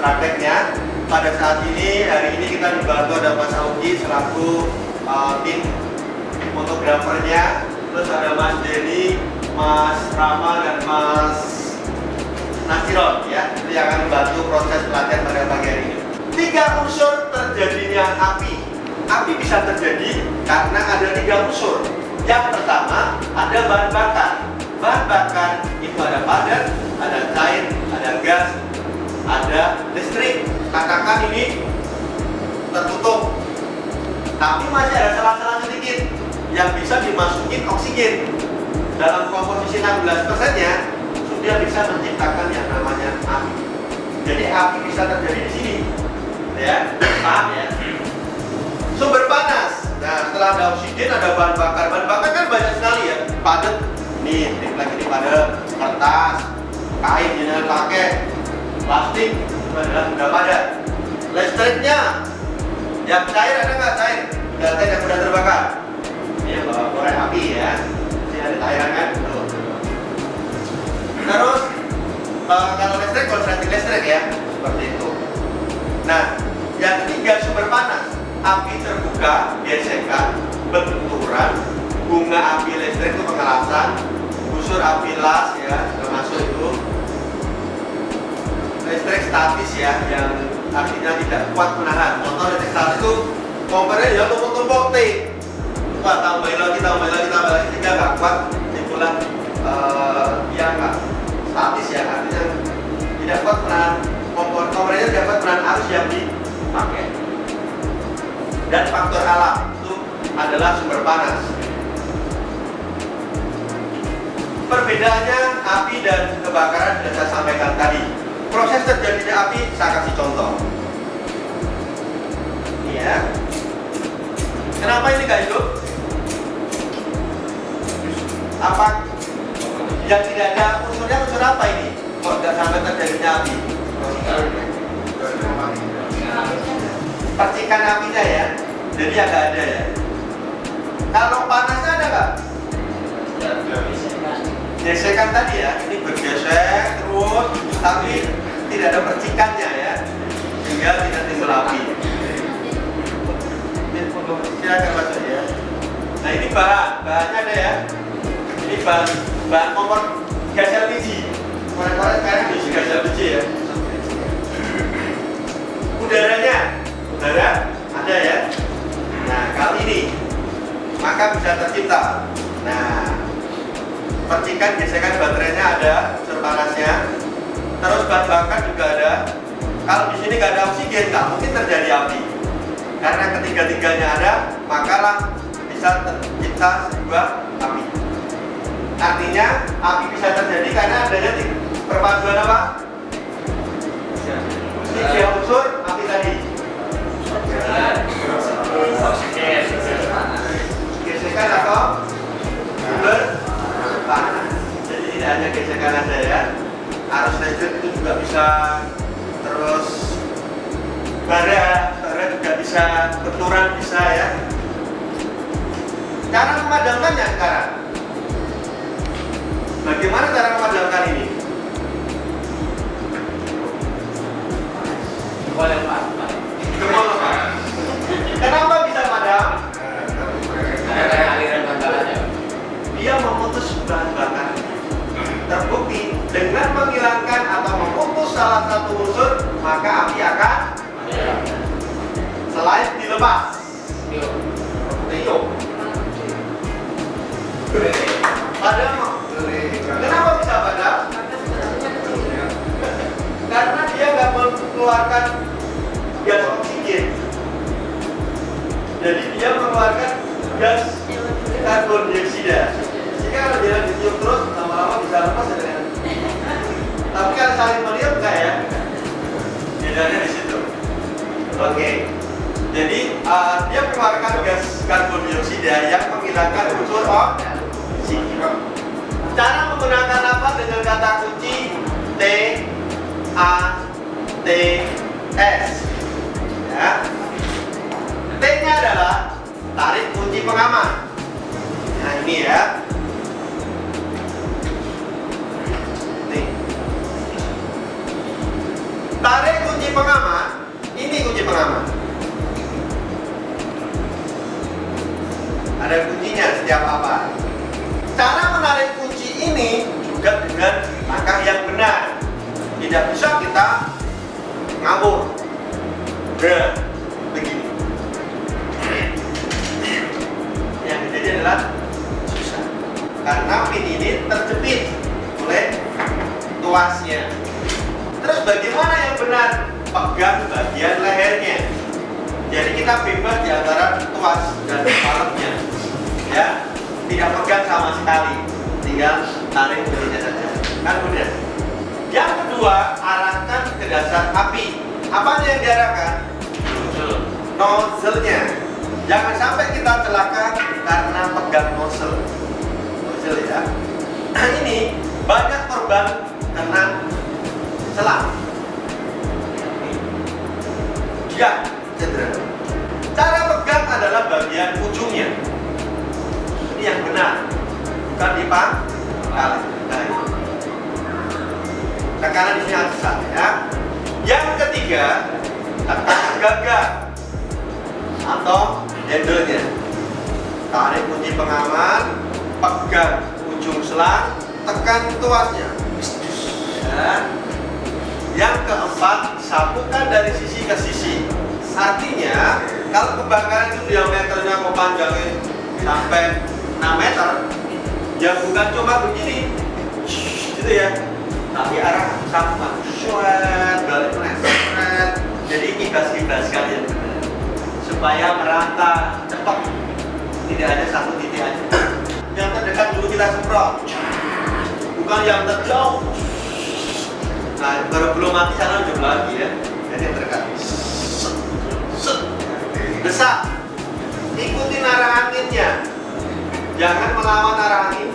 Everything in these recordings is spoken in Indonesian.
prakteknya. Pada saat ini, hari ini kita dibantu ada Mas Augie selaku tim fotografernya, terus ada Mas Denny, Mas Rama, dan Mas Nasiron ya, itu yang akan membantu proses pelatihan pada pagi hari ini. 3 unsur terjadinya api. Api bisa terjadi karena ada 3 unsur. Yang pertama ada bahan bakar. Bahan bakar itu ada padat, ada cair, ada gas, ada listrik. Katakan ini tertutup, tapi masih ada celah-celah sedikit yang bisa dimasukin oksigen. Dalam komposisi 16%-nya sudah bisa menciptakan yang namanya api. Jadi api bisa terjadi di sini, ya, paham ya? Sumber panas. Nah, setelah ada oksigen ada bahan bakar. Bahan bakar kan banyak sekali ya. Padat, nih, triplek ini padat, kertas, kain yang pakai, plastik, sudah padat. Listriknya, yang cair ada nggak cair? Udah cair yang sudah terbakar. Ini yang bawa korek api ya. Ini ada cairan kan? Tuh. Terus kalau listrik, konsleting listrik ya, seperti itu. Nah, yang ketiga sumber panas. Api terbuka, gesekan, benturan, bunga api listrik itu pengelasan, busur api las ya, termasuk itu. Listrik statis ya, yang artinya tidak kuat menahan. Contoh listrik statis itu kompornya ya tumpuk-tumpuk T. Wah, tambahin lagi sehingga nggak kuat, timbulan dia nggak statis ya, artinya tidak kuat menahan kompornya, tidak kuat menahan arus yang dipakai. Dan faktor alam itu adalah sumber panas. Perbedaannya api dan kebakaran sudah saya sampaikan tadi. Proses terjadinya api saya kasih contoh. Ini ya. Kenapa ini nggak hidup? Apa? Yang tidak ada unsurnya, unsur apa ini? Kok nggak sampai terjadinya api? Percikan apinya ya, jadi agak ada ya. Kalau panasnya ada nggak? Gesekan tadi ya, ini bergesek terus, tapi tidak ada percikannya ya, sehingga tidak timbul api. Silakan masuk ya. Nah ini bahannya ada ya. Ini bahan kompor gas LPG. Kemarin sekarang diisi gas LPG ya. Udara ada ya. Nah kali ini maka bisa tercipta. Nah percikan gesekan baterainya ada, unsur panasnya. Terus bahan bakar juga ada. Kalau di sini nggak ada oksigen, nggak mungkin terjadi api. Karena ketiga-tiganya ada, makalah bisa tercipta sebuah api. Artinya api bisa terjadi karena adanya perpaduan apa? Tiga unsur api tadi. Gesekan atau sumber panas. Jadi tidak hanya gesekan saja ya. Arus listrik itu juga bisa, terus bara juga bisa, benturan bisa ya. Cara memadamkannya sekarang. Bagaimana cara memadamkan ini? Boleh Pak. Kenapa bisa padam? Ada aliran bahan bakarnya. Dia memutus bahan bakar. Terbukti dengan menghilangkan atau memutus salah satu unsur, maka api akan selain dilepas. Tiup. Padam. Kenapa bisa padam? Karena dia nggak mengeluarkan gas oksigen. Jadi dia mengeluarkan gas karbon dioksida. Jika kalau dia ditiup terus, lama-lama bisa lepas ya dengan. Tapi kalau saling meniup enggak ya? Bedanya di situ. Oke. Jadi dia mengeluarkan gas karbon dioksida yang menghilangkan unsur oksigen. Cara menggunakan apa dengan kata kunci T A T S. Ya. T-nya adalah tarik kunci pengaman. Nah ini ya. Tarik kunci pengaman, ini kunci pengaman. Ada kuncinya setiap apa. Cara menarik kunci ini juga dengan langkah yang benar. Tidak bisa kita ngawur. Begini. Yang terjadi adalah susah. Karena pin ini terjepit oleh tuasnya. Terus bagaimana yang benar? Pegang bagian lehernya. Jadi kita bebas di antara tuas dan kepalanya. Ya, tidak pegang sama sekali. Tinggal tarik belinya saja. Kan mudah. Yang kedua, arahkan ke dasar api. Apanya yang diarahkan? Nozzle-nya. Jangan sampai kita celaka karena pegang nozzle. Nozzle ya. Nah, ini banyak korban kena selang. Ya, cedera. Cara pegang adalah bagian ujungnya. Ini yang benar, bukan dipangkal. Tekanan di sini harus sama ya. Yang ketiga, tekan gagang atau handle-nya. Tarik kunci pengaman, pegang ujung selang, tekan tuasnya. Ya. Yang keempat, sapukan dari sisi ke sisi. Artinya, kalau kebakaran itu diameternya mau panjangin sampai 6 meter, ya bukan cuma begini, gitu ya. Tapi arah sapukan, balik menet, jadi kibas-kibas kalian benar. Supaya merata cepat, tidak ada satu titik aja. Yang terdekat dulu kita semprot, bukan yang terjauh. Nah, baru belum mati sana udah lagi ya. Jadi yang terdekat. Desak. Ikutin arah anginnya. Jangan melawan arah angin.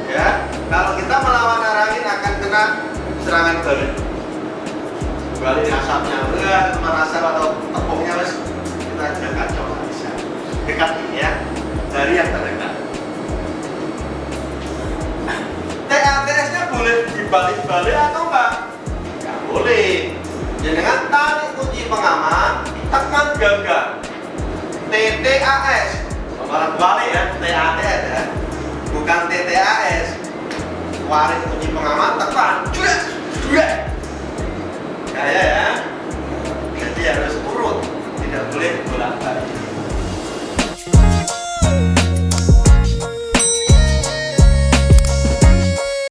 Ya. Kalau kita melawan arah angin akan kena serangan balik. Balik asapnya, teman asap atau tepungnya mas, kita jangan kacau bisa. Dekat ini ya. Dari yang terdekat. TATS-nya boleh dibalik-balik atau enggak? Enggak boleh. Jadi dengan tarik kunci pengaman, tekan gagang. TTAS. Malah balik ya, TATS ya. Bukan TTAS. Warik kunci pengaman, tekan. Juret. Kayak ya. Jadi harus urut, tidak boleh bolak-balik.